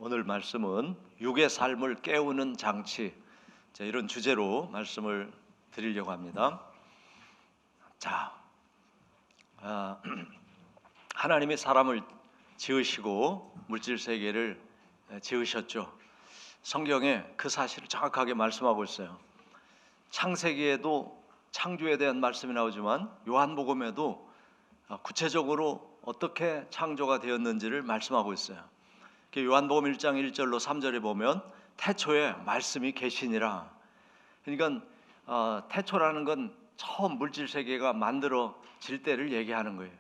오늘 말씀은 육의 삶을 깨우는 장치, 이런 주제로 말씀을 드리려고 합니다. 자, 하나님이 사람을 지으시고 물질 세계를 지으셨죠. 성경에 그 사실을 정확하게 말씀하고 있어요. 창세기에도 창조에 대한 말씀이 나오지만 요한복음에도 구체적으로 어떻게 창조가 되었는지를 말씀하고 있어요. 요한복음 1장 1절로 3절에 보면 태초에 말씀이 계시니라. 그러니까 태초라는 건 처음 물질 세계가 만들어질 때를 얘기하는 거예요.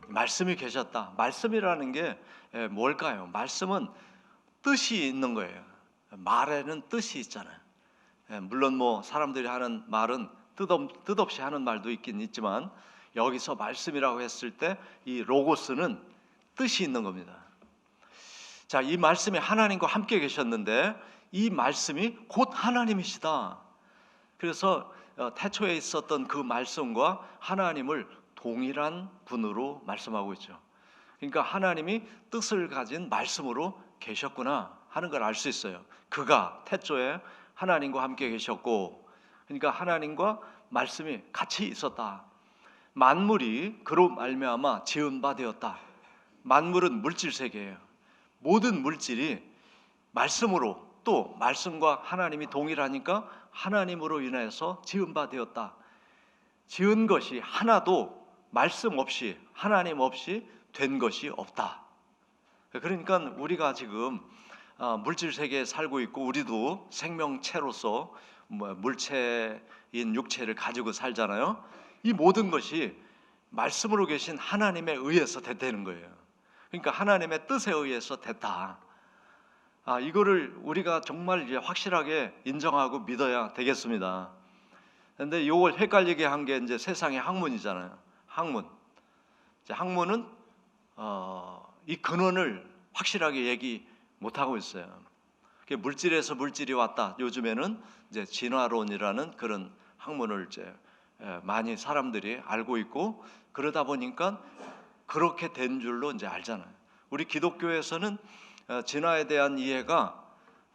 말씀이 계셨다. 말씀이라는 게 뭘까요? 말씀은 뜻이 있는 거예요. 말에는 뜻이 있잖아요. 물론 뭐 사람들이 하는 말은 뜻없이 하는 말도 있긴 있지만 여기서 말씀이라고 했을 때 이 로고스는 뜻이 있는 겁니다. 자, 이 말씀이 하나님과 함께 계셨는데 이 말씀이 곧 하나님이시다. 그래서 태초에 있었던 그 말씀과 하나님을 동일한 분으로 말씀하고 있죠. 그러니까 하나님이 뜻을 가진 말씀으로 계셨구나 하는 걸 알 수 있어요. 그가 태초에 하나님과 함께 계셨고, 그러니까 하나님과 말씀이 같이 있었다. 만물이 그로 말미암아 지은 바 되었다. 만물은 물질 세계예요. 모든 물질이 말씀으로, 또 말씀과 하나님이 동일하니까 하나님으로 인해서 지은 바 되었다. 지은 것이 하나도 말씀 없이, 하나님 없이 된 것이 없다. 그러니까 우리가 지금 물질 세계에 살고 있고, 우리도 생명체로서 물체인 육체를 가지고 살잖아요. 이 모든 것이 말씀으로 계신 하나님에 의해서 됐다는 거예요. 그러니까 하나님의 뜻에 의해서 됐다. 이거를 우리가 정말 이제 확실하게 인정하고 믿어야 되겠습니다. 그런데 이걸 헷갈리게 한 게 이제 세상의 학문이잖아요. 학문. 학문은 이 근원을 확실하게 얘기 못 하고 있어요. 물질에서 물질이 왔다. 요즘에는 이제 진화론이라는 그런 학문을 이제 많이 사람들이 알고 있고, 그러다 보니까 그렇게 된 줄로 이제 알잖아요. 우리 기독교에서는 진화에 대한 이해가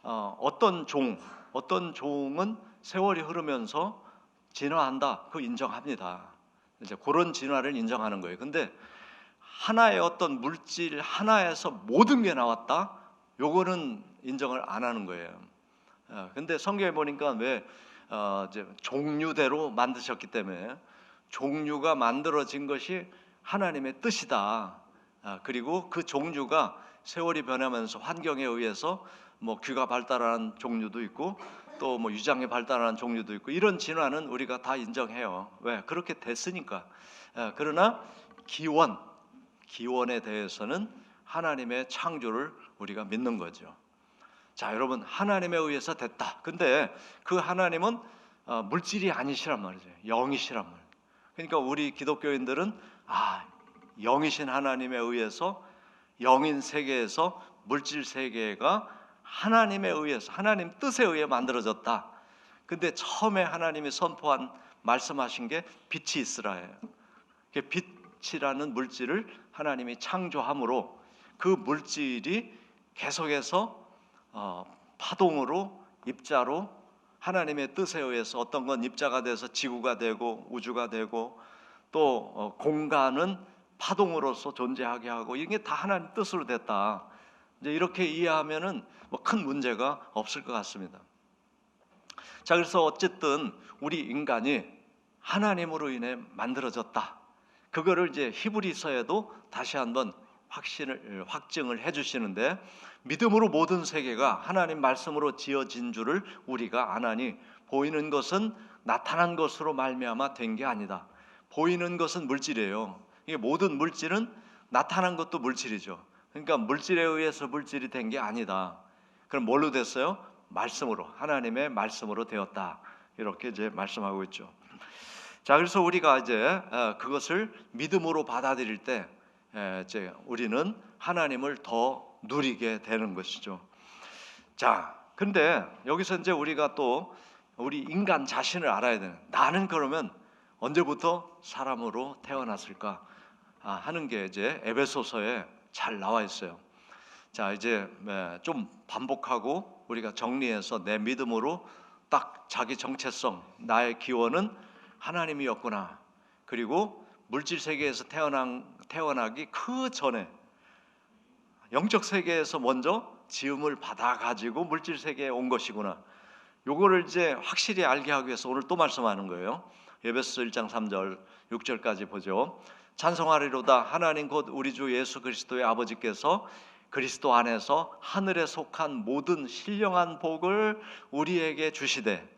어떤 종은 세월이 흐르면서 진화한다. 그거 인정합니다. 이제 그런 진화를 인정하는 거예요. 근데 하나의 어떤 물질 하나에서 모든 게 나왔다? 요거는 인정을 안 하는 거예요. 근데 성경에 보니까 왜 이제 종류대로 만드셨기 때문에 종류가 만들어진 것이 하나님의 뜻이다. 그리고 그 종류가 세월이 변하면서 환경에 의해서 뭐 귀가 발달한 종류도 있고, 또 뭐 유장이 발달한 종류도 있고, 이런 진화는 우리가 다 인정해요. 왜? 그렇게 됐으니까. 그러나 기원에 대해서는 하나님의 창조를 우리가 믿는 거죠. 자, 여러분, 하나님에 의해서 됐다. 근데 그 하나님은 물질이 아니시란 말이죠. 영이시란 말이에요. 그러니까 우리 기독교인들은 영이신 하나님에 의해서, 영인 세계에서 물질 세계가 하나님에 의해서, 하나님 뜻에 의해 만들어졌다. 근데 처음에 하나님이 선포한, 말씀하신 게 빛이 있으라예요. 빛이라는 물질을 하나님이 창조함으로 그 물질이 계속해서 파동으로, 입자로 하나님의 뜻에 의해서 어떤 건 입자가 돼서 지구가 되고 우주가 되고, 또 공간은 파동으로서 존재하게 하고, 이게 다 하나님 뜻으로 됐다. 이제 이렇게 이해하면은 큰 문제가 없을 것 같습니다. 자, 그래서 어쨌든 우리 인간이 하나님으로 인해 만들어졌다. 그거를 이제 히브리서에도 다시 한번 확증을 해주시는데, 믿음으로 모든 세계가 하나님 말씀으로 지어진 줄을 우리가 아나니 보이는 것은 나타난 것으로 말미암아 된 게 아니다. 보이는 것은 물질이에요. 이게 모든 물질은 나타난 것도 물질이죠. 그러니까 물질에 의해서 물질이 된 게 아니다. 그럼 뭘로 됐어요? 말씀으로, 하나님의 말씀으로 되었다. 이렇게 이제 말씀하고 있죠. 자, 그래서 우리가 이제 그것을 믿음으로 받아들일 때 이제 우리는 하나님을 더 누리게 되는 것이죠. 자, 근데 여기서 이제 우리가 또 우리 인간 자신을 알아야 되는, 나는 그러면 언제부터 사람으로 태어났을까 하는 게 이제 에베소서에 잘 나와 있어요. 자, 이제 좀 반복하고 우리가 정리해서 내 믿음으로 딱 자기 정체성, 나의 기원은 하나님이었구나. 그리고 물질 세계에서 태어나기 그 전에 영적 세계에서 먼저 지음을 받아 가지고 물질 세계에 온 것이구나. 요거를 이제 확실히 알게 하기 위해서 오늘 또 말씀하는 거예요. 에베소서 1장 3절 6절까지 보죠. 찬송하리로다 하나님 곧 우리 주 예수 그리스도의 아버지께서 그리스도 안에서 하늘에 속한 모든 신령한 복을 우리에게 주시되.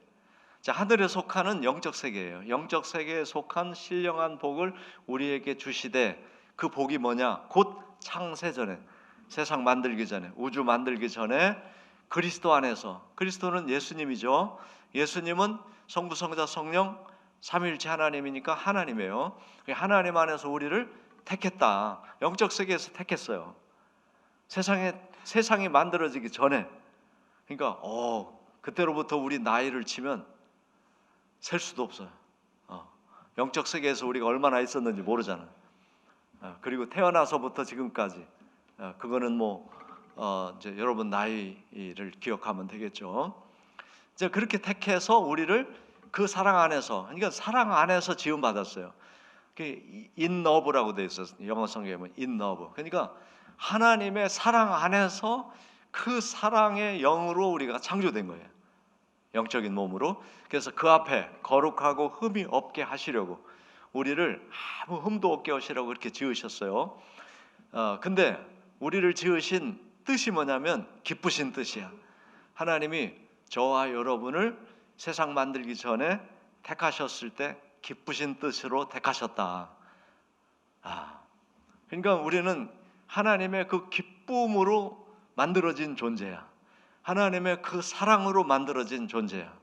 자, 하늘에 속하는 영적 세계예요. 영적 세계에 속한 신령한 복을 우리에게 주시되, 그 복이 뭐냐? 곧 창세전에, 세상 만들기 전에, 우주 만들기 전에 그리스도 안에서, 그리스도는 예수님이죠. 예수님은 성부, 성자, 성령 삼위일체 하나님이니까 하나님이에요. 하나님 안에서 우리를 택했다. 영적 세계에서 택했어요. 세상이 만들어지기 전에. 그러니까 그때로부터 우리 나이를 치면 셀 수도 없어요. 영적 세계에서 우리가 얼마나 있었는지 모르잖아요. 그리고 태어나서부터 지금까지, 그거는 이제 여러분 나이를 기억하면 되겠죠. 이제 그렇게 택해서 우리를 그 사랑 안에서, 그러니까 사랑 안에서 지음 받았어요. in love라고 되어 있어요. 영어 성경에 보면 in love. 그러니까 하나님의 사랑 안에서 그 사랑의 영으로 우리가 창조된 거예요. 영적인 몸으로. 그래서 그 앞에 거룩하고 흠이 없게 하시려고, 우리를 아무 흠도 없게 하시려고 그렇게 지으셨어요. 근데 우리를 지으신 뜻이 뭐냐면 기쁘신 뜻이야. 하나님이 저와 여러분을 세상 만들기 전에 택하셨을 때 기쁘신 뜻으로 택하셨다. 그러니까 우리는 하나님의 그 기쁨으로 만들어진 존재야. 하나님의 그 사랑으로 만들어진 존재야.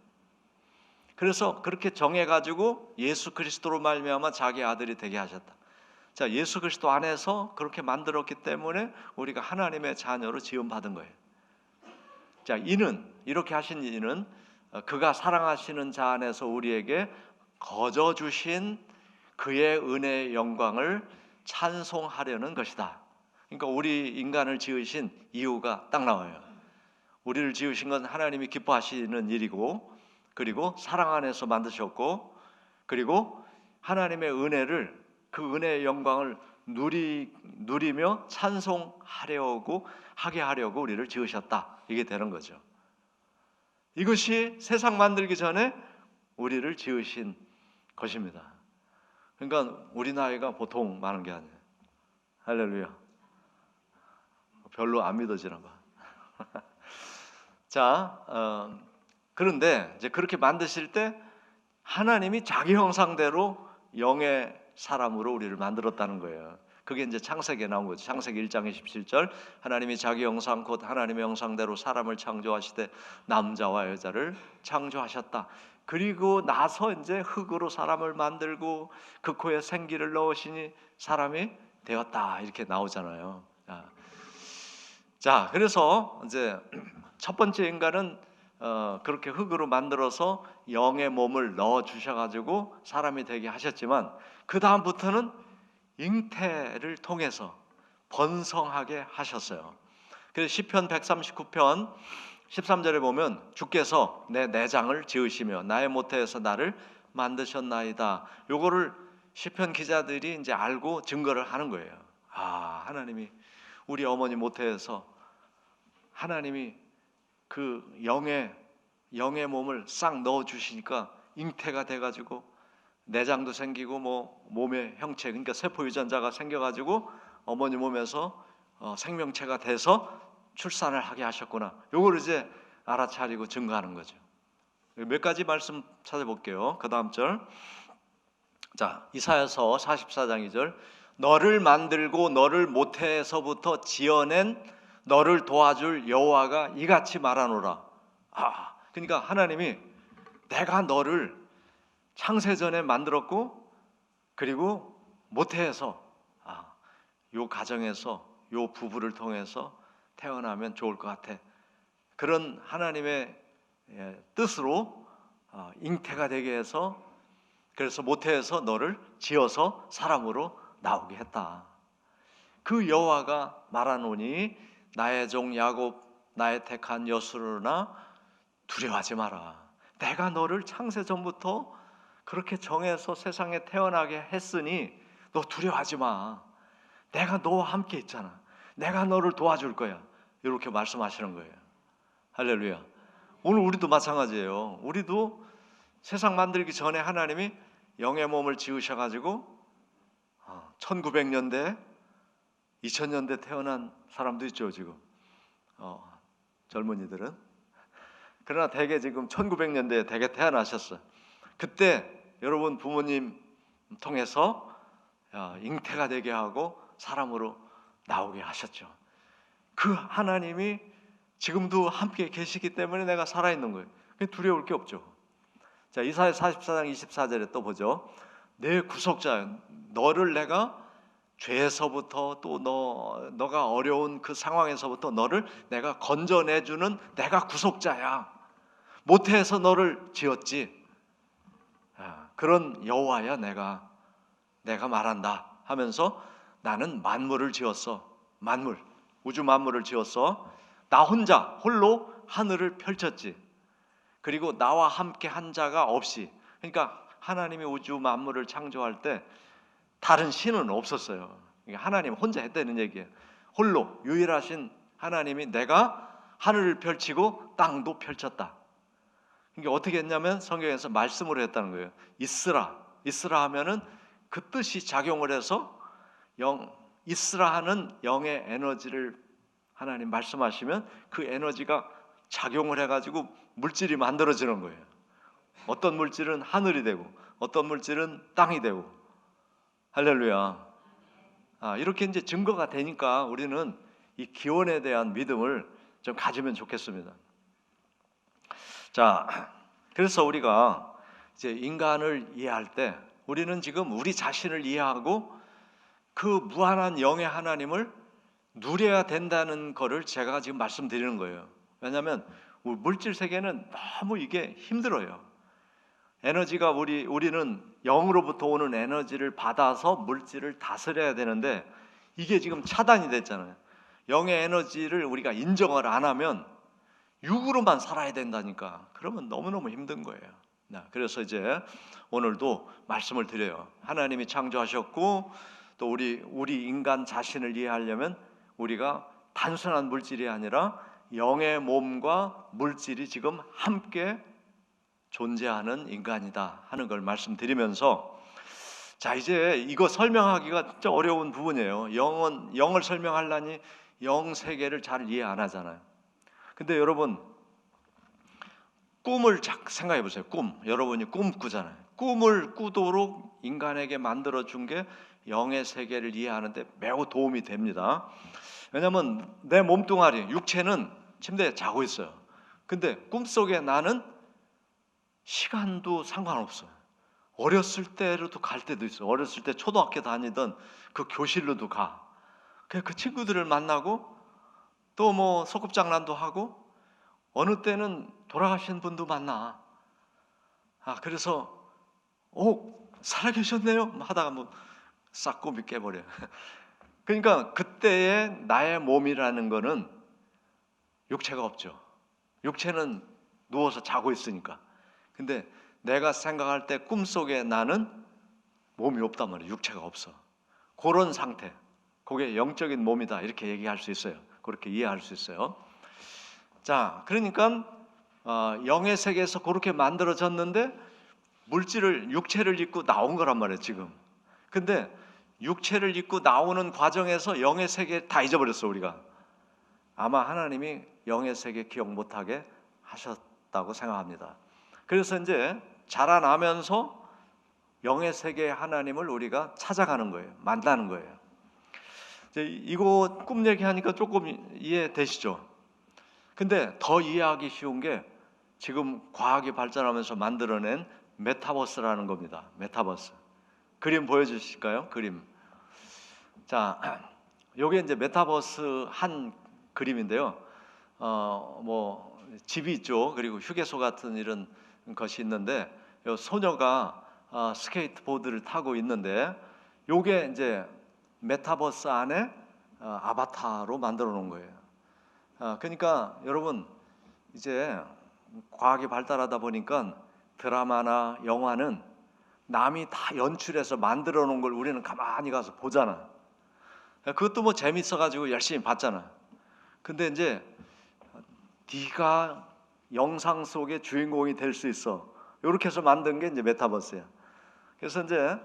그래서 그렇게 정해가지고 예수 그리스도로 말미암아 자기 아들이 되게 하셨다. 자, 예수 그리스도 안에서 그렇게 만들었기 때문에 우리가 하나님의 자녀로 지음받은 거예요. 자, 이렇게 하신 이는 그가 사랑하시는 자 안에서 우리에게 거저 주신 그의 은혜의 영광을 찬송하려는 것이다. 그러니까 우리 인간을 지으신 이유가 딱 나와요. 우리를 지으신 건 하나님이 기뻐하시는 일이고, 그리고 사랑 안에서 만드셨고, 그리고 하나님의 은혜를, 그 은혜의 영광을 누리며 찬송하려고 하게 하려고 우리를 지으셨다. 이게 되는 거죠. 이것이 세상 만들기 전에 우리를 지으신 것입니다. 그러니까 우리 나이가 보통 많은 게 아니에요. 할렐루야. 별로 안 믿어지나 봐. 자, 그런데 이제 그렇게 만드실 때 하나님이 자기 형상대로 영의 사람으로 우리를 만들었다는 거예요. 그게 이제 창세기에 나온 거죠. 창세기 1장 27절 하나님이 자기 형상 곧 하나님의 형상대로 사람을 창조하시되 남자와 여자를 창조하셨다. 그리고 나서 이제 흙으로 사람을 만들고 그 코에 생기를 넣으시니 사람이 되었다. 이렇게 나오잖아요. 자, 그래서 이제 첫 번째 인간은 그렇게 흙으로 만들어서 영의 몸을 넣어 주셔가지고 사람이 되게 하셨지만, 그 다음부터는 잉태를 통해서 번성하게 하셨어요. 그래서 시편 139편 13절에 보면 주께서 내 내장을 지으시며 나의 모태에서 나를 만드셨나이다. 요거를 시편 기자들이 이제 알고 증거를 하는 거예요. 하나님이 우리 어머니 모태에서 하나님이 그 영의 몸을 싹 넣어 주시니까 잉태가 돼가지고 내장도 생기고 몸의 형체, 그러니까 세포 유전자가 생겨가지고 어머니 몸에서 생명체가 돼서 출산을 하게 하셨구나. 요걸 이제 알아차리고 증거하는 거죠. 몇 가지 말씀 찾아볼게요. 그 다음 절. 자, 이사야서 44장 2절 너를 만들고 너를 모태에서부터 지어낸 너를 도와줄 여호와가 이같이 말하노라. 그러니까 하나님이 내가 너를 창세전에 만들었고, 그리고 모태에서 요 가정에서 요 부부를 통해서 태어나면 좋을 것 같아. 그런 하나님의 뜻으로 잉태가 되게 해서, 그래서 모태에서 너를 지어서 사람으로 나오게 했다. 그 여호와가 말하노니 나의 종 야곱, 나의 택한 여수르나 두려워하지 마라. 내가 너를 창세 전부터 그렇게 정해서 세상에 태어나게 했으니 너 두려워하지 마. 내가 너와 함께 있잖아. 내가 너를 도와줄 거야. 이렇게 말씀하시는 거예요. 할렐루야. 오늘 우리도 마찬가지예요. 우리도 세상 만들기 전에 하나님이 영의 몸을 지으셔가지고 1900년대 2000년대 태어난 사람도 있죠 지금 젊은이들은. 그러나 대개 지금 1900년대에 대개 태어나셨어요. 그때 여러분 부모님 통해서 잉태가 되게 하고 사람으로 나오게 하셨죠. 그 하나님이 지금도 함께 계시기 때문에 내가 살아있는 거예요. 두려울 게 없죠. 자, 이사야 44장 24절에 또 보죠. 내 구속자 너를 내가 죄에서부터 또 너가 어려운 그 상황에서부터 너를 내가 건져내주는 내가 구속자야. 모태에서 너를 지었지. 그런 여호와야 내가 말한다 하면서 나는 만물을 지었어. 만물, 우주 만물을 지었어. 나 혼자 홀로 하늘을 펼쳤지. 그리고 나와 함께 한 자가 없이. 그러니까 하나님이 우주 만물을 창조할 때 다른 신은 없었어요. 하나님 혼자 했다는 얘기예요. 홀로 유일하신 하나님이 내가 하늘을 펼치고 땅도 펼쳤다. 그러니까 어떻게 했냐면 성경에서 말씀으로 했다는 거예요. 있으라 하면은 그 뜻이 작용을 해서 있으라 하는 영의 에너지를 하나님 말씀하시면 그 에너지가 작용을 해가지고 물질이 만들어지는 거예요. 어떤 물질은 하늘이 되고 어떤 물질은 땅이 되고. 할렐루야. 이렇게 이제 증거가 되니까 우리는 이 기원에 대한 믿음을 좀 가지면 좋겠습니다. 자, 그래서 우리가 이제 인간을 이해할 때 우리는 지금 우리 자신을 이해하고 그 무한한 영의 하나님을 누려야 된다는 것을 제가 지금 말씀드리는 거예요. 왜냐하면 물질 세계는 너무 이게 힘들어요. 에너지가 우리는 영으로부터 오는 에너지를 받아서 물질을 다스려야 되는데 이게 지금 차단이 됐잖아요. 영의 에너지를 우리가 인정을 안 하면 육으로만 살아야 된다니까. 그러면 너무너무 힘든 거예요. 그래서 이제 오늘도 말씀을 드려요. 하나님이 창조하셨고 또 우리 인간 자신을 이해하려면 우리가 단순한 물질이 아니라 영의 몸과 물질이 지금 함께 존재하는 인간이다 하는 걸 말씀드리면서, 자, 이제 이거 설명하기가 진짜 어려운 부분이에요. 영을 설명하려니 영 세계를 잘 이해 안 하잖아요. 근데 여러분 꿈을 생각해 보세요. 여러분이 꿈 꾸잖아요. 꿈을 꾸도록 인간에게 만들어 준 게 영의 세계를 이해하는데 매우 도움이 됩니다. 왜냐하면 내 몸뚱아리 육체는 침대에 자고 있어요. 근데 꿈속에 나는 시간도 상관없어요. 어렸을 때로도 갈 때도 있어요. 어렸을 때 초등학교 다니던 그 교실로도 가. 그 친구들을 만나고 또 뭐 소꿉장난도 하고 어느 때는 돌아가신 분도 만나. 그래서 살아계셨네요 하다가 뭐 싹 꿈이 깨버려요. 그러니까 그때의 나의 몸이라는 거는 육체가 없죠. 육체는 누워서 자고 있으니까. 근데 내가 생각할 때 꿈속에 나는 몸이 없단 말이에요. 육체가 없어. 그런 상태, 그게 영적인 몸이다 이렇게 얘기할 수 있어요. 그렇게 이해할 수 있어요. 자, 그러니까 영의 세계에서 그렇게 만들어졌는데 육체를 입고 나온 거란 말이에요 지금. 근데 육체를 입고 나오는 과정에서 영의 세계 다 잊어버렸어 우리가. 아마 하나님이 영의 세계 기억 못하게 하셨다고 생각합니다. 그래서 이제 자라나면서 영의 세계의 하나님을 우리가 찾아가는 거예요. 만나는 거예요. 이거 꿈 얘기하니까 조금 이해되시죠? 근데 더 이해하기 쉬운 게 지금 과학이 발전하면서 만들어낸 메타버스라는 겁니다. 메타버스. 그림 보여주실까요? 그림. 자, 요게 이제 메타버스 한 그림인데요. 뭐 집이 있죠. 그리고 휴게소 같은 이런 것이 있는데 요 소녀가 스케이트보드를 타고 있는데 요게 이제 메타버스 안에 아바타로 만들어 놓은 거예요. 그러니까 여러분 이제 과학이 발달하다 보니까 드라마나 영화는 남이 다 연출해서 만들어 놓은 걸 우리는 가만히 가서 보잖아. 그것도 뭐 재밌어 가지고 열심히 봤잖아. 근데 이제 네가 영상 속의 주인공이 될 수 있어. 이렇게 해서 만든 게 이제 메타버스야. 그래서 이제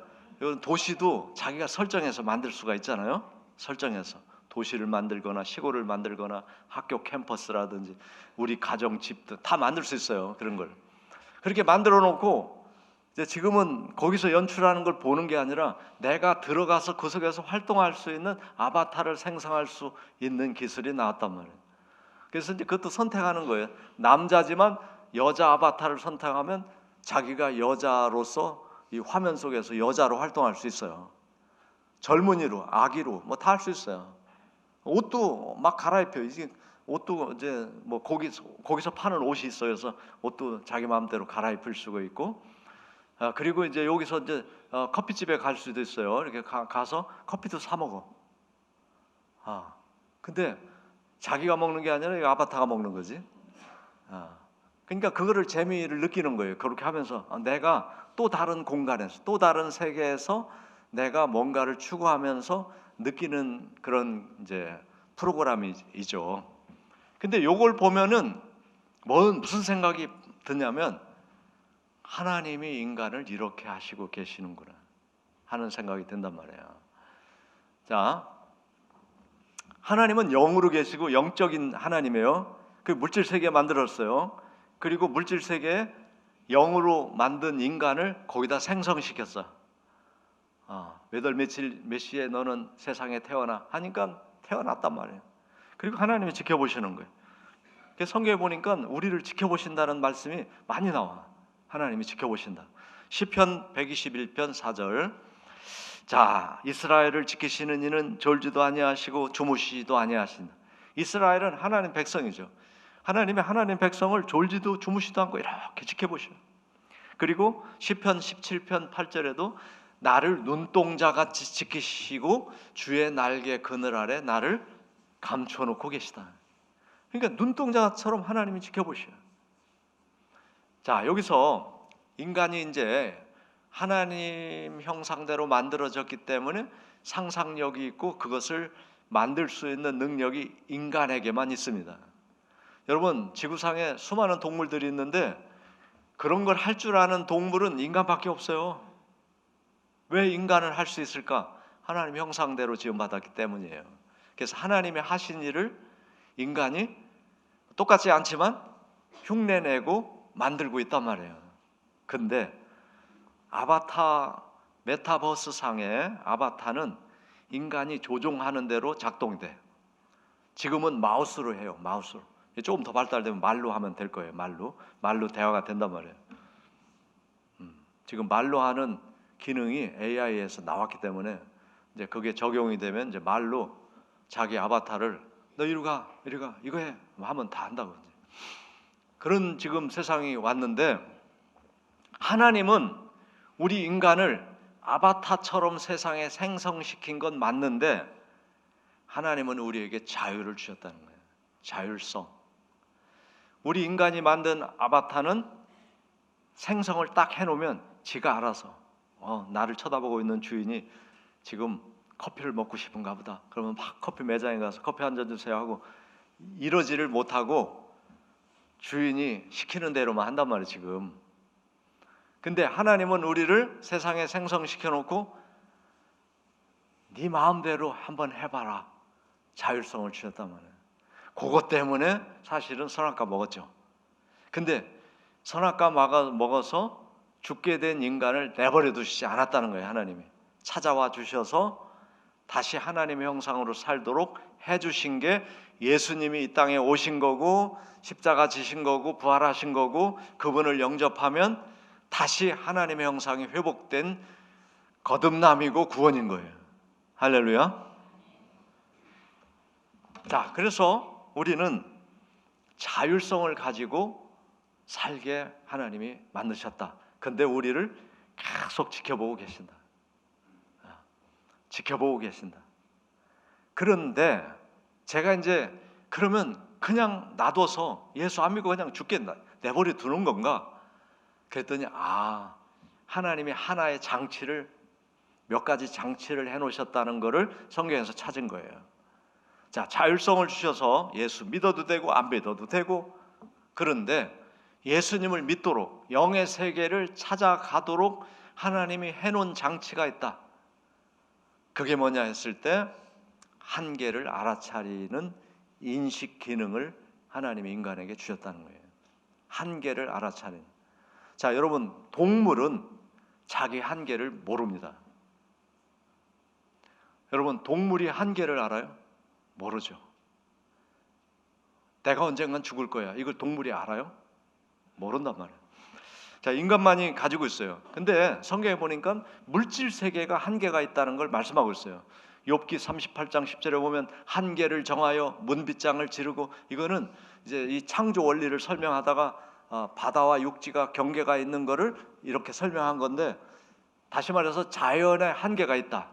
도시도 자기가 설정해서 만들 수가 있잖아요. 설정해서 도시를 만들거나 시골을 만들거나 학교 캠퍼스라든지 우리 가정 집도 다 만들 수 있어요. 그런 걸 그렇게 만들어 놓고 이제 지금은 거기서 연출하는 걸 보는 게 아니라 내가 들어가서 그 속에서 활동할 수 있는 아바타를 생성할 수 있는 기술이 나왔단 말이에요. 그래서 이제 그것도 선택하는 거예요. 남자지만 여자 아바타를 선택하면 자기가 여자로서 이 화면 속에서 여자로 활동할 수 있어요. 젊은이로, 아기로 뭐 다 할 수 있어요. 옷도 막 갈아입혀. 이게 옷도 이제 뭐 거기서 파는 옷이 있어요. 그래서 옷도 자기 마음대로 갈아입을 수가 있고, 그리고 이제 여기서 이제 커피집에 갈 수도 있어요. 이렇게 가서 커피도 사 먹어. 근데 자기가 먹는 게 아니라 이 아바타가 먹는 거지. 그러니까 그거를 재미를 느끼는 거예요. 그렇게 하면서 내가 또 다른 공간에서 또 다른 세계에서 내가 뭔가를 추구하면서 느끼는 그런 이제 프로그램이죠. 근데 요걸 보면은 무슨 생각이 드냐면 하나님이 인간을 이렇게 하시고 계시는구나 하는 생각이 든단 말이에요. 자, 하나님은 영으로 계시고 영적인 하나님이에요. 그 물질 세계 만들었어요. 그리고 물질 세계에 영으로 만든 인간을 거기다 생성시켰어. 몇 월 며칠 몇 시에 너는 세상에 태어나 하니까 태어났단 말이에요. 그리고 하나님이 지켜보시는 거예요. 성경에 보니까 우리를 지켜보신다는 말씀이 많이 나와. 하나님이 지켜보신다. 시편 121편 4절. 자, 이스라엘을 지키시는 이는 졸지도 아니하시고 주무시지도 아니하신다. 이스라엘은 하나님 백성이죠. 하나님 백성을 졸지도 주무시도 않고 이렇게 지켜보셔요. 그리고 시편 17편 8절에도 나를 눈동자같이 지키시고 주의 날개 그늘 아래 나를 감춰놓고 계시다. 그러니까 눈동자처럼 하나님이 지켜보셔요. 자, 여기서 인간이 이제 하나님 형상대로 만들어졌기 때문에 상상력이 있고 그것을 만들 수 있는 능력이 인간에게만 있습니다. 여러분, 지구상에 수많은 동물들이 있는데 그런 걸 할 줄 아는 동물은 인간밖에 없어요. 왜 인간을 할 수 있을까? 하나님 형상대로 지음받았기 때문이에요. 그래서 하나님의 하신 일을 인간이 똑같지 않지만 흉내내고 만들고 있단 말이에요. 근데 메타버스 상의 아바타는 인간이 조종하는 대로 작동돼. 지금은 마우스로 해요. 마우스로. 조금 더 발달되면 말로 하면 될 거예요. 말로 대화가 된단 말이에요. 지금 말로 하는 기능이 AI에서 나왔기 때문에 이제 그게 적용이 되면 이제 말로 자기 아바타를 너 이리 가 이거 해 하면 다 한다고. 그런 지금 세상이 왔는데 하나님은 우리 인간을 아바타처럼 세상에 생성시킨 건 맞는데 하나님은 우리에게 자유를 주셨다는 거예요. 자율성. 우리 인간이 만든 아바타는 생성을 딱 해놓으면 지가 알아서 나를 쳐다보고 있는 주인이 지금 커피를 먹고 싶은가 보다. 그러면 막 커피 매장에 가서 커피 한 잔 주세요 하고 이러지를 못하고 주인이 시키는 대로만 한단 말이에요 지금. 근데 하나님은 우리를 세상에 생성시켜 놓고 네 마음대로 한번 해봐라 자율성을 주셨단 말이에요. 그것 때문에 사실은 선악과 먹었죠. 근데 선악과 먹어서 죽게 된 인간을 내버려 두시지 않았다는 거예요. 하나님이 찾아와 주셔서 다시 하나님의 형상으로 살도록 해주신 게 예수님이 이 땅에 오신 거고 십자가 지신 거고 부활하신 거고 그분을 영접하면 다시 하나님의 형상이 회복된 거듭남이고 구원인 거예요. 할렐루야. 자, 그래서 우리는 자율성을 가지고 살게 하나님이 만드셨다. 근데 우리를 계속 지켜보고 계신다. 지켜보고 계신다. 그런데 제가 이제 그러면 그냥 놔둬서 예수 안 믿고 그냥 죽겠나 내버려 두는 건가? 그랬더니 하나님이 하나의 장치를 몇 가지 장치를 해놓으셨다는 것을 성경에서 찾은 거예요. 자, 자율성을 주셔서 예수 믿어도 되고 안 믿어도 되고, 그런데 예수님을 믿도록 영의 세계를 찾아가도록 하나님이 해놓은 장치가 있다. 그게 뭐냐 했을 때 한계를 알아차리는 인식 기능을 하나님이 인간에게 주셨다는 거예요. 한계를 알아차리는. 자, 여러분, 동물은 자기 한계를 모릅니다. 여러분, 동물이 한계를 알아요? 모르죠. 내가 언젠간 죽을 거야. 이걸 동물이 알아요? 모른단 말이에요. 자, 인간만이 가지고 있어요. 근데 성경에 보니까 물질 세계가 한계가 있다는 걸 말씀하고 있어요. 욥기 38장 10절에 보면 한계를 정하여 문빗장을 지르고, 이거는 이제 이 창조 원리를 설명하다가 바다와 육지가 경계가 있는 거를 이렇게 설명한 건데, 다시 말해서 자연의 한계가 있다.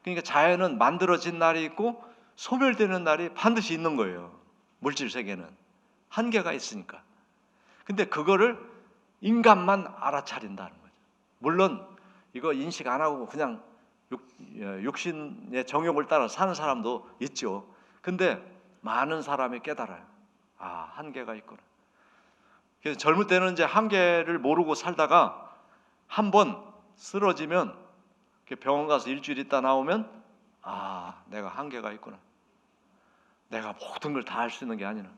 그러니까 자연은 만들어진 날이 있고 소멸되는 날이 반드시 있는 거예요. 물질 세계는 한계가 있으니까. 근데 그거를 인간만 알아차린다는 거죠. 물론 이거 인식 안 하고 그냥 육신의 정욕을 따라 사는 사람도 있죠. 근데 많은 사람이 깨달아요. 한계가 있구나. 그래서 젊을 때는 이제 한계를 모르고 살다가 한번 쓰러지면 병원 가서 일주일 있다 나오면 내가 한계가 있구나. 내가 모든 걸 다 할 수 있는 게 아니라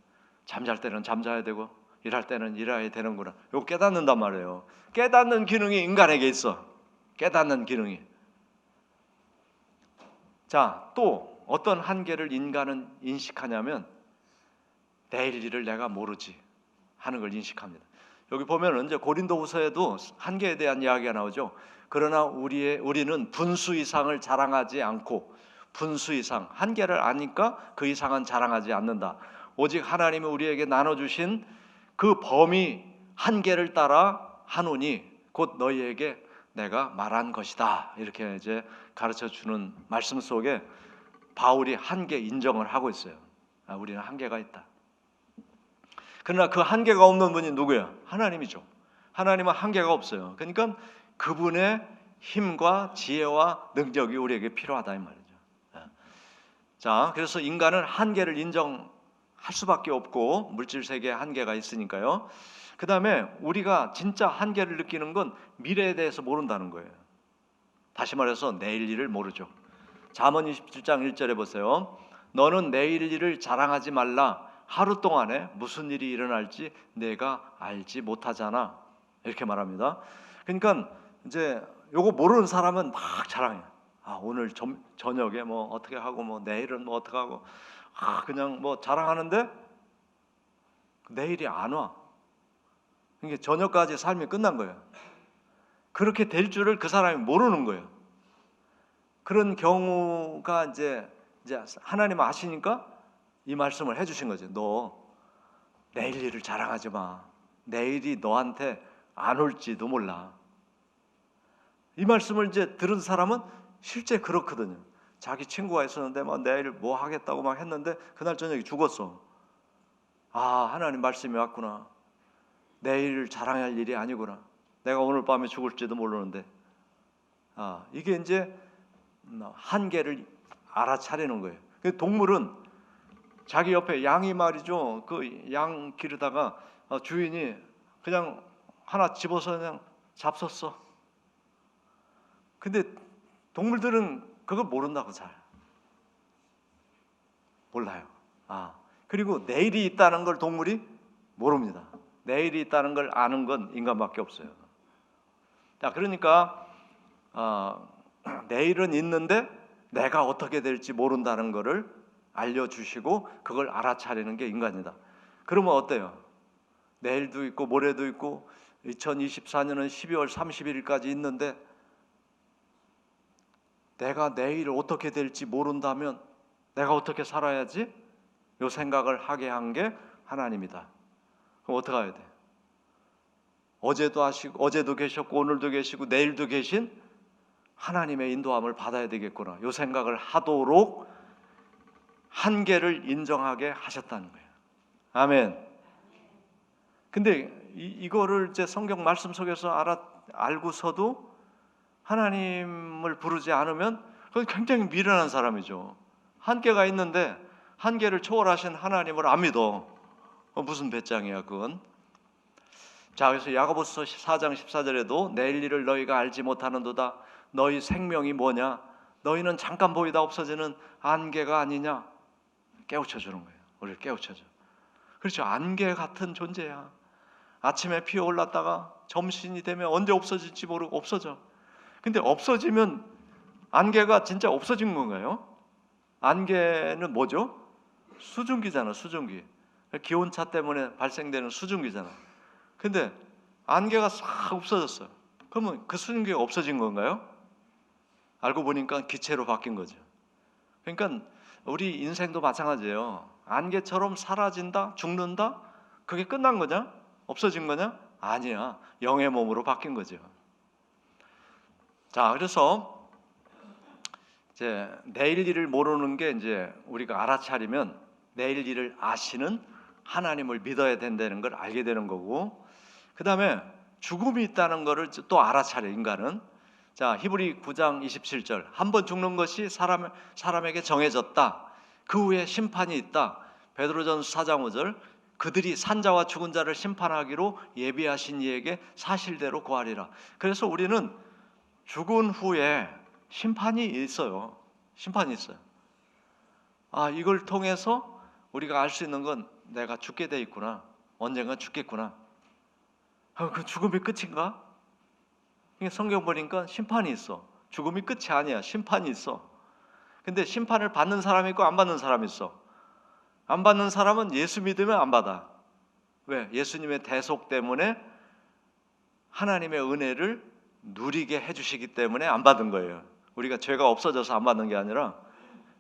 잠잘 때는 잠자야 되고 일할 때는 일해야 되는구나. 이거 깨닫는단 말이에요. 깨닫는 기능이 인간에게 있어. 깨닫는 기능이. 자, 또 어떤 한계를 인간은 인식하냐면 내일 일을 내가 모르지 하는 걸 인식합니다. 여기 보면 이제 고린도후서에도 한계에 대한 이야기가 나오죠. 그러나 우리는 분수 이상을 자랑하지 않고, 분수 이상, 한계를 아니까 그 이상은 자랑하지 않는다. 오직 하나님이 우리에게 나눠주신 그 범위 한계를 따라 하노니 곧 너희에게 내가 말한 것이다. 이렇게 이제 가르쳐 주는 말씀 속에 바울이 한계 인정을 하고 있어요. 우리는 한계가 있다. 그러나 그 한계가 없는 분이 누구예요? 하나님이죠. 하나님은 한계가 없어요. 그러니까 그분의 힘과 지혜와 능력이 우리에게 필요하다 이 말이죠. 자, 그래서 인간은 한계를 인정할 수밖에 없고 물질 세계에 한계가 있으니까요. 그 다음에 우리가 진짜 한계를 느끼는 건 미래에 대해서 모른다는 거예요. 다시 말해서 내일 일을 모르죠. 잠언 27장 1절에 보세요. 너는 내일 일을 자랑하지 말라. 하루 동안에 무슨 일이 일어날지 내가 알지 못하잖아. 이렇게 말합니다. 그러니까 이제 요거 모르는 사람은 막 자랑해. 오늘 저녁에 뭐 어떻게 하고 뭐 내일은 뭐 어떻게 하고 그냥 뭐 자랑하는데 내일이 안 와. 그러니까 저녁까지 삶이 끝난 거예요. 그렇게 될 줄을 그 사람이 모르는 거예요. 그런 경우가 이제 하나님 아시니까 이 말씀을 해주신 거죠. 너 내일 일을 자랑하지 마. 내일이 너한테 안 올지도 몰라. 이 말씀을 이제 들은 사람은 실제 그렇거든요. 자기 친구가 있었는데 막 내일 뭐 하겠다고 막 했는데 그날 저녁에 죽었어. 하나님 말씀이 왔구나. 내일을 자랑할 일이 아니구나. 내가 오늘 밤에 죽을지도 모르는데. 이게 이제 한계를 알아차리는 거예요. 동물은 자기 옆에 양이 말이죠. 그 양 기르다가 주인이 그냥 하나 집어서 그냥 잡섰어. 근데 동물들은 그걸 모른다고 잘 몰라요. 그리고 내일이 있다는 걸 동물이 모릅니다. 내일이 있다는 걸 아는 건 인간밖에 없어요. 자, 그러니까 내일은 있는데 내가 어떻게 될지 모른다는 거를 알려주시고 그걸 알아차리는 게 인간이다. 그러면 어때요? 내일도 있고 모레도 있고 2024년은 12월 31일까지 있는데 내가 내일 어떻게 될지 모른다면 내가 어떻게 살아야지? 이 생각을 하게 한 게 하나님이다. 그럼 어떻게 해야 돼? 어제도 계셨고 오늘도 계시고 내일도 계신 하나님의 인도함을 받아야 되겠구나. 이 생각을 하도록 한계를 인정하게 하셨다는 거예요. 아멘. 근데 이거를 이제 성경 말씀 속에서 알고서도 하나님을 부르지 않으면 그건 굉장히 미련한 사람이죠. 한계가 있는데 한계를 초월하신 하나님을 안 믿어. 무슨 배짱이야 그건. 자, 그래서 야고보서 4장 14절에도 내일 일을 너희가 알지 못하는도다. 너희 생명이 뭐냐? 너희는 잠깐 보이다 없어지는 안개가 아니냐? 깨우쳐 주는 거예요. 우리를 깨우쳐 줘. 그렇죠. 안개 같은 존재야. 아침에 피어올랐다가 점심이 되면 언제 없어질지 모르고 없어져. 근데 없어지면 안개가 진짜 없어진 건가요? 안개는 뭐죠? 수증기잖아, 수증기. 기온차 때문에 발생되는 수증기잖아. 근데 안개가 싹 없어졌어요. 그러면 그 수증기가 없어진 건가요? 알고 보니까 기체로 바뀐 거죠. 그러니까 우리 인생도 마찬가지예요. 안개처럼 사라진다, 죽는다? 그게 끝난 거냐? 없어진 거냐? 아니야. 영의 몸으로 바뀐 거죠. 자, 그래서 이제 내일 일을 모르는 게 이제 우리가 알아차리면 내일 일을 아시는 하나님을 믿어야 된다는 걸 알게 되는 거고, 그 다음에 죽음이 있다는 것을 또 알아차려 인간은. 자, 히브리 9장 27절 한 번 죽는 것이 사람에게 정해졌다. 그 후에 심판이 있다. 베드로전서 4장 5절 그들이 산자와 죽은 자를 심판하기로 예비하신 이에게 사실대로 구하리라. 그래서 우리는 죽은 후에 심판이 있어요. 심판이 있어요. 이걸 통해서 우리가 알 수 있는 건 내가 죽게 돼 있구나. 언젠가 죽겠구나. 그 죽음이 끝인가? 성경 보니까 심판이 있어. 죽음이 끝이 아니야. 심판이 있어. 근데 심판을 받는 사람이 있고 안 받는 사람이 있어. 안 받는 사람은 예수 믿으면 안 받아. 왜? 예수님의 대속 때문에 하나님의 은혜를 누리게 해주시기 때문에 안 받은 거예요. 우리가 죄가 없어져서 안 받는 게 아니라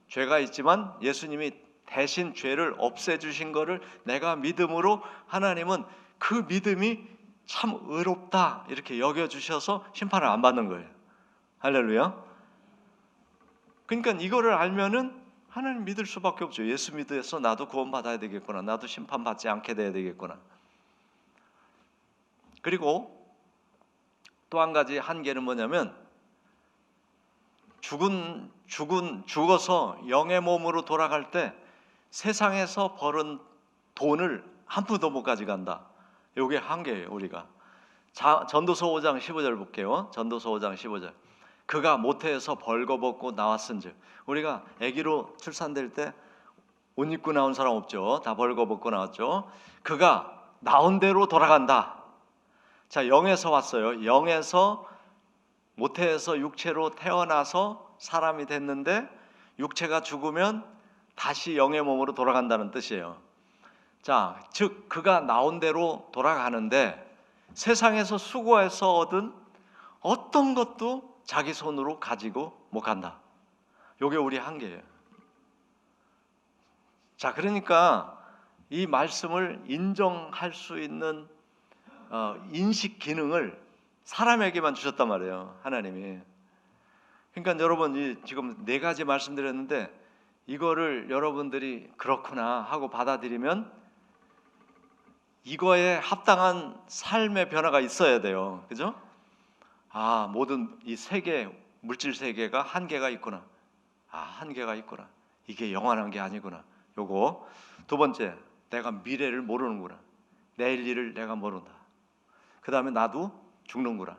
죄가 있지만 예수님이 대신 죄를 없애주신 거를 내가 믿음으로 하나님은 그 믿음이 참 의롭다 이렇게 여겨주셔서 심판을 안 받는 거예요. 할렐루야. 그러니까 이거를 알면은 하나님 믿을 수밖에 없죠. 예수 믿어서 나도 구원받아야 되겠구나. 나도 심판받지 않게 돼야 되겠구나. 그리고 또 한 가지 한계는 뭐냐면 죽어서 영의 몸으로 돌아갈 때 세상에서 벌은 돈을 한 푼도 못 가져간다. 이게 한계예요. 우리가 전도서 5장 15절 볼게요. 전도서 5장 15절 그가 모태에서 벌거벗고 나왔은즉, 우리가 아기로 출산될 때 옷 입고 나온 사람 없죠. 다 벌거벗고 나왔죠. 그가 나온 대로 돌아간다. 자, 영에서 왔어요. 영에서 모태에서 육체로 태어나서 사람이 됐는데 육체가 죽으면 다시 영의 몸으로 돌아간다는 뜻이에요. 자, 즉 그가 나온 대로 돌아가는데 세상에서 수고해서 얻은 어떤 것도 자기 손으로 가지고 못 간다. 이게 우리 한계예요. 자, 그러니까 이 말씀을 인정할 수 있는 인식 기능을 사람에게만 주셨단 말이에요. 하나님이. 그러니까 여러분 지금 4가지 말씀드렸는데 이거를 여러분들이 그렇구나 하고 받아들이면 이거에 합당한 삶의 변화가 있어야 돼요. 그죠? 모든 이 세계, 물질 세계가 한계가 있구나. 한계가 있구나. 이게 영원한 게 아니구나. 요거. 두 번째, 내가 미래를 모르는구나. 내일 일을 내가 모른다. 그 다음에 나도 죽는구나.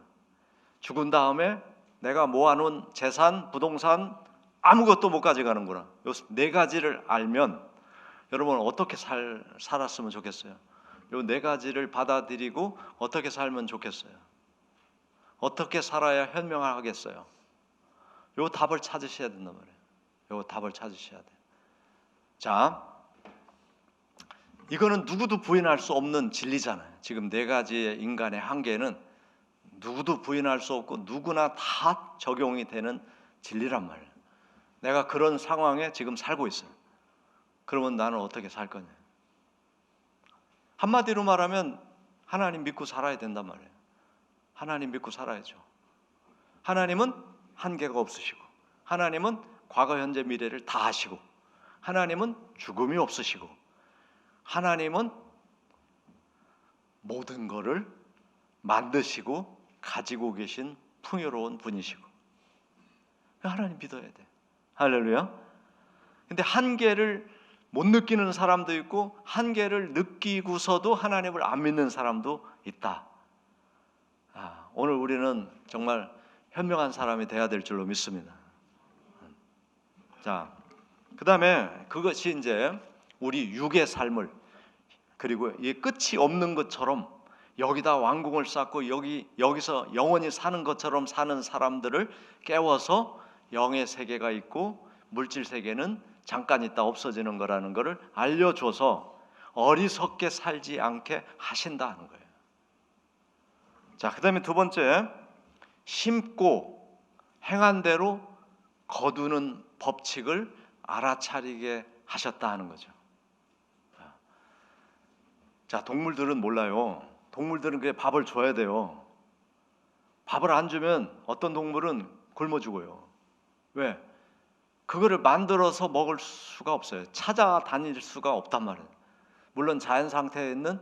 죽은 다음에 내가 모아놓은 재산, 부동산 아무것도 못 가져가는구나. 요 4가지를 알면 여러분 어떻게 살았으면 좋겠어요? 요 4가지를 받아들이고 어떻게 살면 좋겠어요? 어떻게 살아야 현명하겠어요? 요 답을 찾으셔야 된단 말이에요. 요 답을 찾으셔야 돼요. 자, 이거는 누구도 부인할 수 없는 진리잖아요. 지금 4가지의 인간의 한계는 누구도 부인할 수 없고 누구나 다 적용이 되는 진리란 말이에요. 내가 그런 상황에 지금 살고 있어요. 그러면 나는 어떻게 살 거냐? 한마디로 말하면 하나님 믿고 살아야 된단 말이에요. 하나님 믿고 살아야죠. 하나님은 한계가 없으시고, 하나님은 과거, 현재, 미래를 다 아시고, 하나님은 죽음이 없으시고, 하나님은 모든 것을 만드시고 가지고 계신 풍요로운 분이시고, 하나님 믿어야 돼. 할렐루야. 근데 한계를 못 느끼는 사람도 있고 한계를 느끼고서도 하나님을 안 믿는 사람도 있다. 오늘 우리는 정말 현명한 사람이 돼야 될 줄로 믿습니다. 자, 그 다음에 그것이 이제 우리 육의 삶을, 그리고 이 끝이 없는 것처럼 여기다 왕궁을 쌓고 여기서 영원히 사는 것처럼 사는 사람들을 깨워서 영의 세계가 있고 물질 세계는 잠깐 있다 없어지는 거라는 것을 알려줘서 어리석게 살지 않게 하신다는 거예요. 자, 그 다음에 두 번째, 심고 행한 대로 거두는 법칙을 알아차리게 하셨다 하는 거죠. 자, 동물들은 몰라요. 동물들은 그게 밥을 줘야 돼요. 밥을 안 주면 어떤 동물은 굶어 죽어요. 왜? 그거를 만들어서 먹을 수가 없어요. 찾아다닐 수가 없단 말이에요. 물론 자연 상태에 있는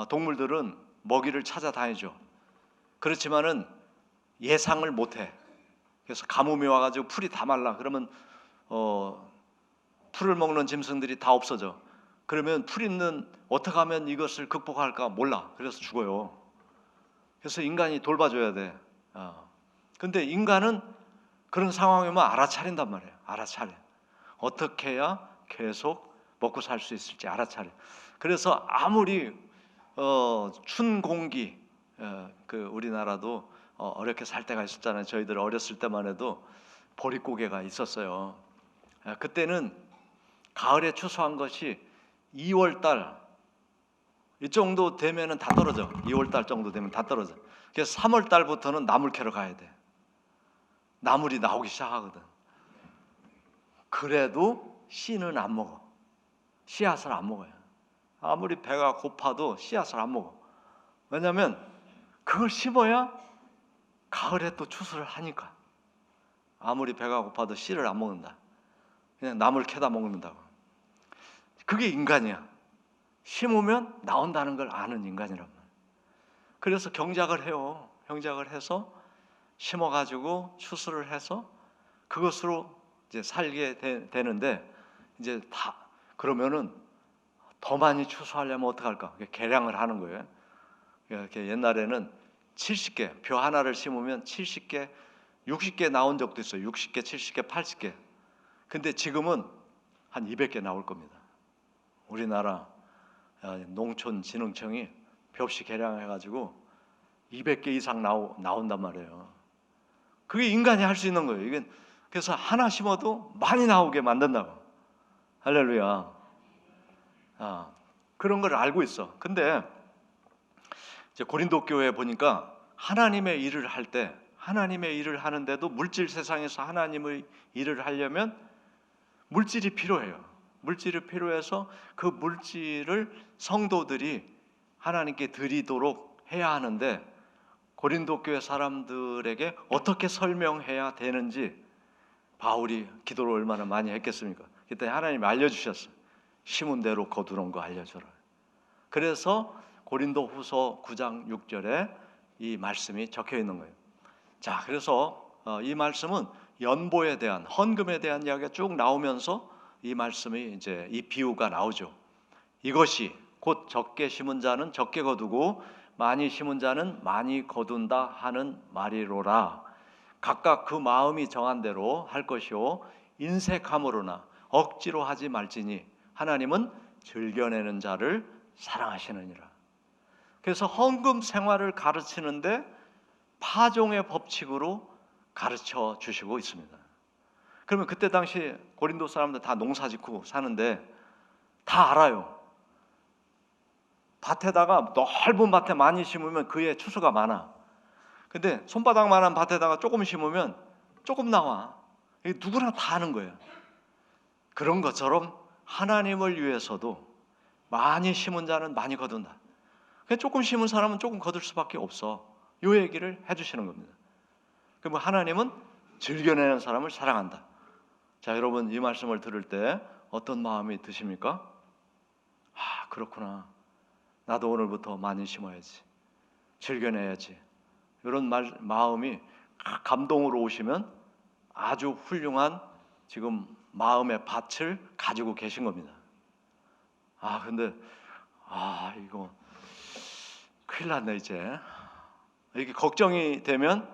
동물들은 먹이를 찾아다니죠. 그렇지만은 예상을 못해. 그래서 가뭄이 와가지고 풀이 다 말라. 그러면 풀을 먹는 짐승들이 다 없어져. 그러면 풀 있는, 어떻게 하면 이것을 극복할까 몰라. 그래서 죽어요. 그래서 인간이 돌봐줘야 돼. 근데 인간은 그런 상황이면 알아차린단 말이에요. 알아차려. 어떻게 해야 계속 먹고 살 수 있을지 알아차려. 그래서 아무리 춘 공기, 그 우리나라도 어렵게 살 때가 있었잖아요. 저희들 어렸을 때만 해도 보릿고개가 있었어요. 그때는 가을에 추수한 것이 2월달 이 정도 되면은 다 떨어져. 2월달 정도 되면 다 떨어져. 그래서 3월달부터는 나물 캐러 가야 돼. 나물이 나오기 시작하거든. 그래도 씨는 안 먹어. 씨앗을 안 먹어요. 아무리 배가 고파도 씨앗을 안 먹어. 왜냐하면 그걸 심어야 가을에 또 추수를 하니까. 아무리 배가 고파도 씨를 안 먹는다. 그냥 나물 캐다 먹는다고. 그게 인간이야. 심으면 나온다는 걸 아는 인간이란 말이야. 그래서 경작을 해요. 경작을 해서 심어가지고 추수를 해서 그것으로 이제 살게 되는데, 이제 다 그러면은 더 많이 추수하려면 어떡할까? 계량을 하는 거예요. 이렇게 옛날에는 70개, 벼 하나를 심으면 70개, 60개 나온 적도 있어요. 60개, 70개, 80개. 근데 지금은 한 200개 나올 겁니다. 우리나라 농촌진흥청이 벽시 계량해가지고 200개 이상 나온단 말이에요. 그게 인간이 할 수 있는 거예요. 이게 그래서 하나 심어도 많이 나오게 만든다고. 할렐루야. 그런 걸 알고 있어. 근데 이제 고린도 교회에 보니까 하나님의 일을 할 때, 하나님의 일을 하는데도 물질 세상에서 하나님의 일을 하려면 물질이 필요해요. 물질이 필요해서 그 물질을 성도들이 하나님께 드리도록 해야 하는데, 고린도 교회 사람들에게 어떻게 설명해야 되는지 바울이 기도를 얼마나 많이 했겠습니까? 그때 하나님이 알려주셨어요. 심은 대로 거두는 거 알려줘라. 그래서 고린도 후서 9장 6절에 이 말씀이 적혀 있는 거예요. 자, 그래서 이 말씀은 연보에 대한, 헌금에 대한 이야기가 쭉 나오면서 이 말씀이 이제 이 비유가 나오죠. 이것이 곧 적게 심은 자는 적게 거두고 많이 심은 자는 많이 거둔다 하는 말이로라. 각각 그 마음이 정한 대로 할 것이요 인색함으로나 억지로 하지 말지니 하나님은 즐겨내는 자를 사랑하시느니라. 그래서 헌금 생활을 가르치는데 파종의 법칙으로 가르쳐 주시고 있습니다. 그러면 그때 당시 고린도 사람들 다 농사 짓고 사는데 다 알아요. 밭에다가 넓은 밭에 많이 심으면 그에 추수가 많아. 근데 손바닥만한 밭에다가 조금 심으면 조금 나와. 누구나 다 아는 거예요. 그런 것처럼 하나님을 위해서도 많이 심은 자는 많이 거둔다. 조금 심은 사람은 조금 거둘 수밖에 없어. 이 얘기를 해주시는 겁니다. 그럼 하나님은 즐겨내는 사람을 사랑한다. 자, 여러분 이 말씀을 들을 때 어떤 마음이 드십니까? 아, 그렇구나. 나도 오늘부터 많이 심어야지. 즐겨내야지. 이런 마음이 감동으로 오시면 아주 훌륭한 지금 마음의 밭을 가지고 계신 겁니다. 아, 근데 이거 큰일 났네 이제. 이게 걱정이 되면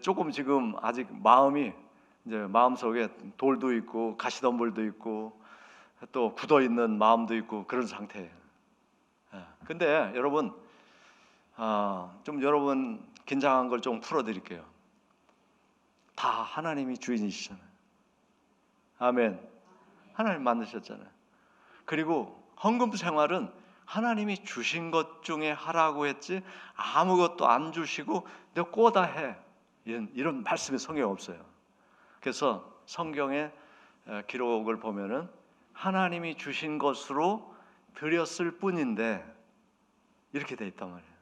조금 지금 아직 마음이 이제 마음속에 돌도 있고 가시덤불도 있고 또 굳어 있는 마음도 있고 그런 상태예요. 근데 여러분, 좀 여러분 긴장한 걸 좀 풀어드릴게요. 다 하나님이 주인이시잖아요. 아멘. 하나님 만드셨잖아요. 그리고 헌금 생활은 하나님이 주신 것 중에 하라고 했지 아무것도 안 주시고 너 꼬다 해, 이런 말씀이 성경에 없어요. 그래서 성경의 기록을 보면은 하나님이 주신 것으로 드렸을 뿐인데 이렇게 돼 있단 말이에요.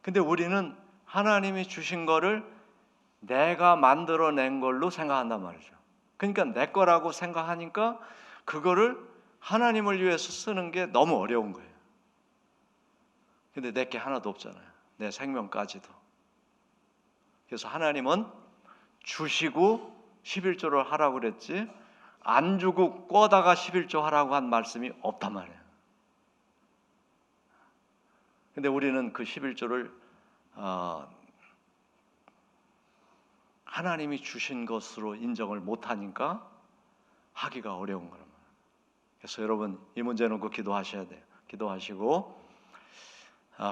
근데 우리는 하나님이 주신 거를 내가 만들어낸 걸로 생각한단 말이죠. 그러니까 내 거라고 생각하니까 그거를 하나님을 위해서 쓰는 게 너무 어려운 거예요. 근데 내게 하나도 없잖아요. 내 생명까지도. 그래서 하나님은 주시고 11조를 하라고 그랬지 안 주고 꿔다가 11조 하라고 한 말씀이 없단 말이에요. 근데 우리는 그 11조를 하나님이 주신 것으로 인정을 못하니까 하기가 어려운 거란 말이에요. 그래서 여러분 이 문제 놓고 기도하셔야 돼요. 기도하시고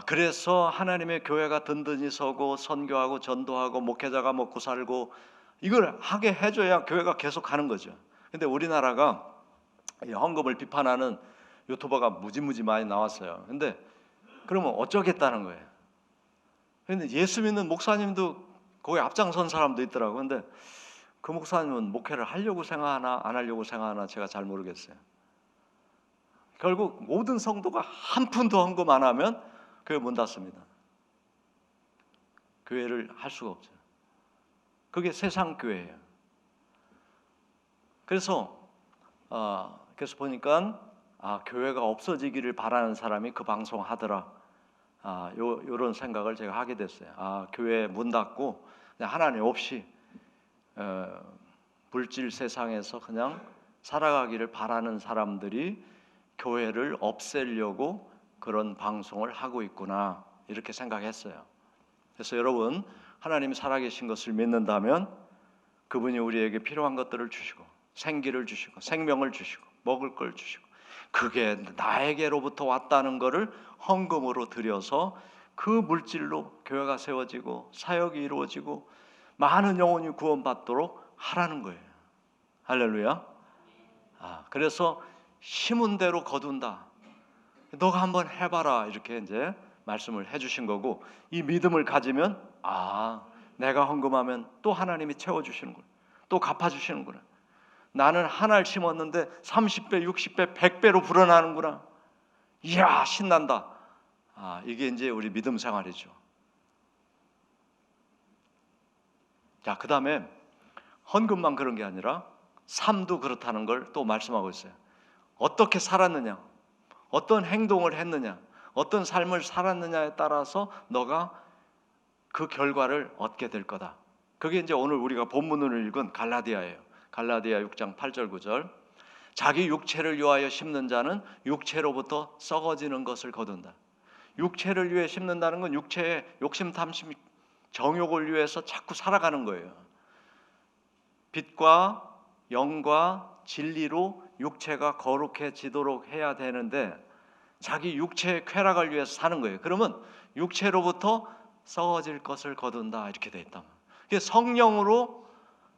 그래서 하나님의 교회가 든든히 서고 선교하고 전도하고 목회자가 먹고 살고 이걸 하게 해줘야 교회가 계속 가는 거죠. 근데 우리나라가 헌금을 비판하는 유튜버가 무지무지 많이 나왔어요. 근데 그러면 어쩌겠다는 거예요. 근데 예수 믿는 목사님도 거기 앞장선 사람도 있더라고요. 근데 그 목사님은 목회를 하려고 생각하나 안 하려고 생각하나 제가 잘 모르겠어요. 결국 모든 성도가 한 푼도 헌금 안 하면 교회 문 닫습니다. 교회를 할 수가 없죠. 그게 세상 교회예요. 그래서 보니까 교회가 없어지기를 바라는 사람이 그 방송 하더라. 요런 생각을 제가 하게 됐어요. 교회 문 닫고 그냥 하나님 없이 물질 세상에서 그냥 살아가기를 바라는 사람들이 교회를 없애려고 그런 방송을 하고 있구나 이렇게 생각했어요. 그래서 여러분 하나님이 살아계신 것을 믿는다면 그분이 우리에게 필요한 것들을 주시고 생기를 주시고 생명을 주시고 먹을 걸 주시고 그게 나에게로부터 왔다는 것을 헌금으로 드려서 그 물질로 교회가 세워지고 사역이 이루어지고 많은 영혼이 구원받도록 하라는 거예요. 할렐루야. 그래서 심은 대로 거둔다. 너가 한번 해봐라 이렇게 이제 말씀을 해주신 거고 이 믿음을 가지면 내가 헌금하면 또 하나님이 채워주시는구나. 또 갚아주시는구나. 나는 하나를 심었는데 30배, 60배, 100배로 불어나는구나. 이야 신난다. 이게 이제 우리 믿음 생활이죠. 자, 그 다음에 헌금만 그런 게 아니라 삶도 그렇다는 걸 또 말씀하고 있어요. 어떻게 살았느냐, 어떤 행동을 했느냐, 어떤 삶을 살았느냐에 따라서 너가 그 결과를 얻게 될 거다. 그게 이제 오늘 우리가 본문을 읽은 갈라디아예요. 갈라디아 6장 8절 9절. 자기 육체를 위하여 심는 자는 육체로부터 썩어지는 것을 거둔다. 육체를 위해 심는다는 건 육체의 욕심, 탐심, 정욕을 위해서 자꾸 살아가는 거예요. 빛과 영과 진리로 육체가 거룩해지도록 해야 되는데 자기 육체의 쾌락을 위해서 사는 거예요. 그러면 육체로부터 썩어질 것을 거둔다 이렇게 돼 있다. 성령으로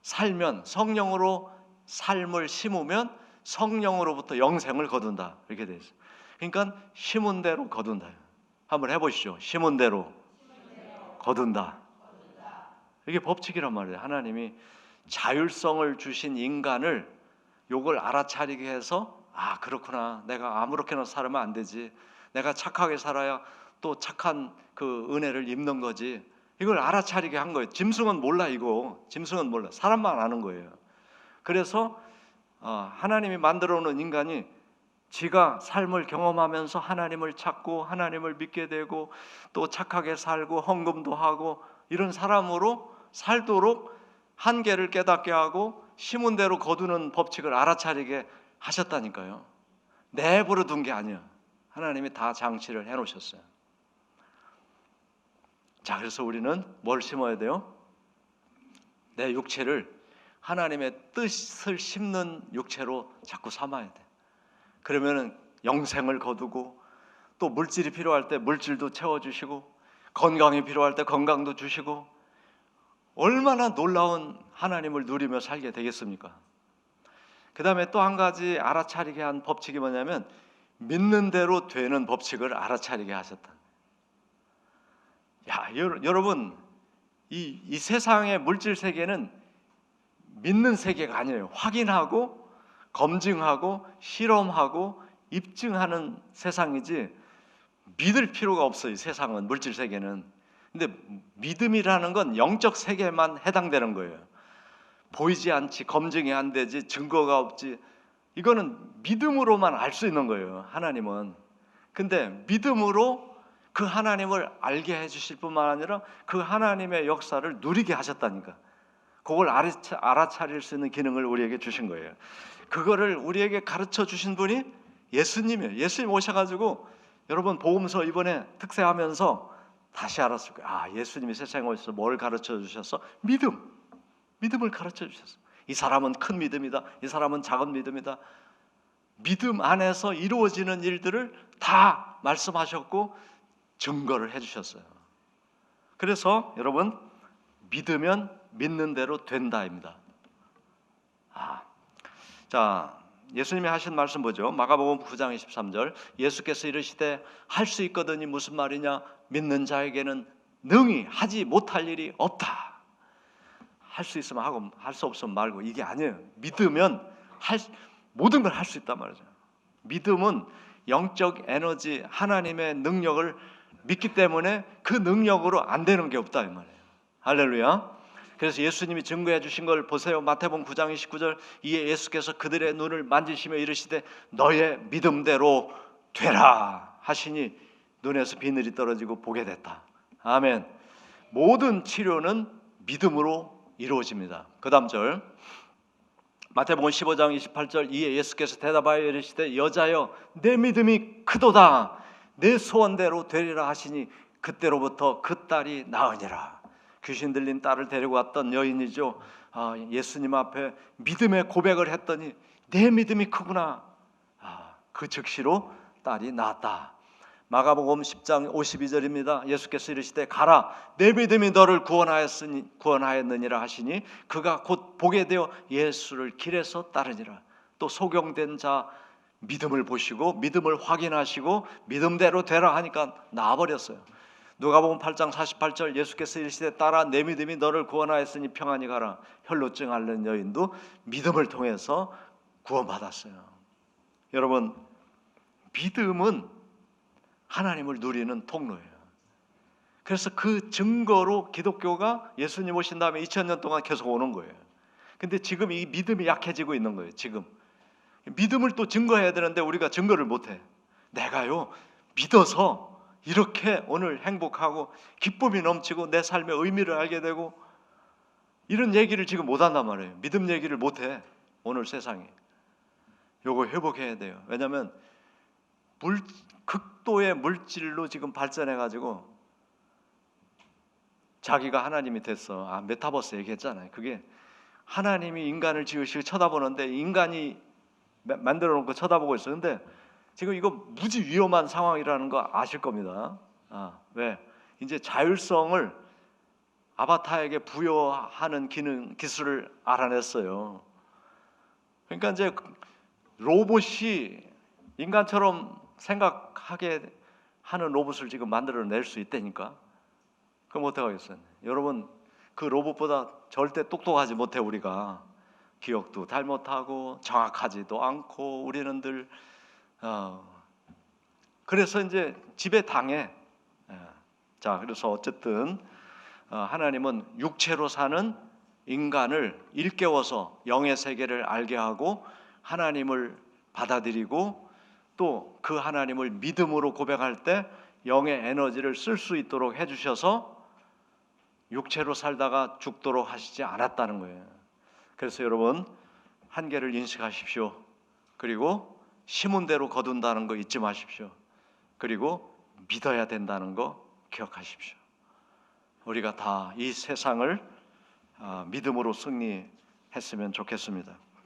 살면, 성령으로 삶을 심으면 성령으로부터 영생을 거둔다 이렇게 돼 있어요. 그러니까 심은 대로 거둔다. 한번 해보시죠. 심은 대로 거둔다. 이게 법칙이란 말이에요. 하나님이 자율성을 주신 인간을 요걸 알아차리게 해서 그렇구나. 내가 아무렇게나 살면 안 되지. 내가 착하게 살아야 또 착한 그 은혜를 입는 거지. 이걸 알아차리게 한 거예요. 짐승은 몰라 이거. 짐승은 몰라. 사람만 아는 거예요. 그래서 하나님이 만들어 놓은 인간이 지가 삶을 경험하면서 하나님을 찾고 하나님을 믿게 되고 또 착하게 살고 헌금도 하고 이런 사람으로 살도록 한계를 깨닫게 하고 심은 대로 거두는 법칙을 알아차리게 하셨다니까요. 내버려 둔 게 아니에요. 하나님이 다 장치를 해놓으셨어요. 자, 그래서 우리는 뭘 심어야 돼요? 내 육체를 하나님의 뜻을 심는 육체로 자꾸 삼아야 돼. 그러면은 영생을 거두고 또 물질이 필요할 때 물질도 채워주시고 건강이 필요할 때 건강도 주시고 얼마나 놀라운 하나님을 누리며 살게 되겠습니까? 그 다음에 또 한 가지 알아차리게 한 법칙이 뭐냐면 믿는 대로 되는 법칙을 알아차리게 하셨다. 야, 여러분 이 세상의 물질 세계는 믿는 세계가 아니에요. 확인하고 검증하고 실험하고 입증하는 세상이지 믿을 필요가 없어요. 이 세상은, 물질 세계는. 근데 믿음이라는 건 영적 세계만 해당되는 거예요. 보이지 않지, 검증이 안 되지, 증거가 없지. 이거는 믿음으로만 알 수 있는 거예요. 하나님은. 근데 믿음으로 그 하나님을 알게 해주실 뿐만 아니라 그 하나님의 역사를 누리게 하셨다니까. 그걸 알아차릴 수 있는 기능을 우리에게 주신 거예요. 그거를 우리에게 가르쳐 주신 분이 예수님이에요. 예수님 오셔가지고 여러분 복음서 이번에 특세하면서 다시 알았을 거예요. 아, 예수님이 세상에 오셔서 뭘 가르쳐 주셨어? 믿음을 가르쳐 주셨어. 이 사람은 큰 믿음이다, 이 사람은 작은 믿음이다. 믿음 안에서 이루어지는 일들을 다 말씀하셨고 증거를 해주셨어요. 그래서 여러분 믿으면 믿는 대로 된다입니다. 자, 예수님이 하신 말씀 보죠. 마가복음 9장 23절 예수께서 이르시되 할 수 있거든이 무슨 말이냐? 믿는 자에게는 능히 하지 못할 일이 없다. 할 수 있으면 하고 할 수 없으면 말고, 이게 아니에요. 믿으면 모든 걸 할 수 있단 말이죠. 믿음은 영적 에너지, 하나님의 능력을 믿기 때문에 그 능력으로 안 되는 게 없다 이 말이에요. 할렐루야. 그래서 예수님이 증거해 주신 걸 보세요. 마태복음 9장 29절 이에 예수께서 그들의 눈을 만지시며 이르시되 너의 믿음대로 되라 하시니 눈에서 비늘이 떨어지고 보게 됐다. 아멘. 모든 치료는 믿음으로 이루어집니다. 그 다음 절 마태복음 15장 28절 이에 예수께서 대답하여 이르시되 여자여 내 믿음이 크도다 내 소원대로 되리라 하시니 그때로부터 그 딸이 나으니라. 귀신 들린 딸을 데리고 왔던 여인이죠. 예수님 앞에 믿음의 고백을 했더니 내 믿음이 크구나. 그 즉시로 딸이 나았다. 마가복음 10장 52절입니다. 예수께서 이르시되 가라 내 믿음이 너를 구원하였느니라 하시니 그가 곧 보게 되어 예수를 길에서 따르니라. 또 소경된 자 믿음을 보시고 믿음을 확인하시고 믿음대로 되라 하니까 나아버렸어요. 누가복음 8장 48절 예수께서 이르시되 딸아 내 믿음이 너를 구원하였으니 평안히 가라. 혈루증 앓는 여인도 믿음을 통해서 구원받았어요. 여러분 믿음은 하나님을 누리는 통로예요. 그래서 그 증거로 기독교가 예수님 오신 다음에 2000년 동안 계속 오는 거예요. 근데 지금 이 믿음이 약해지고 있는 거예요. 지금 믿음을 또 증거해야 되는데 우리가 증거를 못해. 내가요 믿어서 이렇게 오늘 행복하고 기쁨이 넘치고 내 삶의 의미를 알게 되고 이런 얘기를 지금 못한단 말이에요. 믿음 얘기를 못해. 오늘 세상에 요거 회복해야 돼요. 왜냐하면 극도의 물질로 지금 발전해가지고 자기가 하나님이 됐어. 메타버스 얘기했잖아요. 그게 하나님이 인간을 지으시고 쳐다보는데 인간이 만들어 놓고 쳐다보고 있어. 근데 지금 이거 무지 위험한 상황이라는 거 아실 겁니다. 왜? 이제 자율성을 아바타에게 부여하는 기술을 알아냈어요. 그러니까 이제 로봇이 인간처럼 생각하게 하는 로봇을 지금 만들어낼 수 있다니까. 그럼 어떡하겠어요? 여러분 그 로봇보다 절대 똑똑하지 못해. 우리가 기억도 잘 못하고 정확하지도 않고 우리는 늘 그래서 이제 집에 당해. 자, 그래서 어쨌든 하나님은 육체로 사는 인간을 일깨워서 영의 세계를 알게 하고 하나님을 받아들이고 또 그 하나님을 믿음으로 고백할 때 영의 에너지를 쓸 수 있도록 해주셔서 육체로 살다가 죽도록 하시지 않았다는 거예요. 그래서 여러분, 한계를 인식하십시오. 그리고 심은 대로 거둔다는 거 잊지 마십시오. 그리고 믿어야 된다는 거 기억하십시오. 우리가 다 이 세상을 믿음으로 승리했으면 좋겠습니다.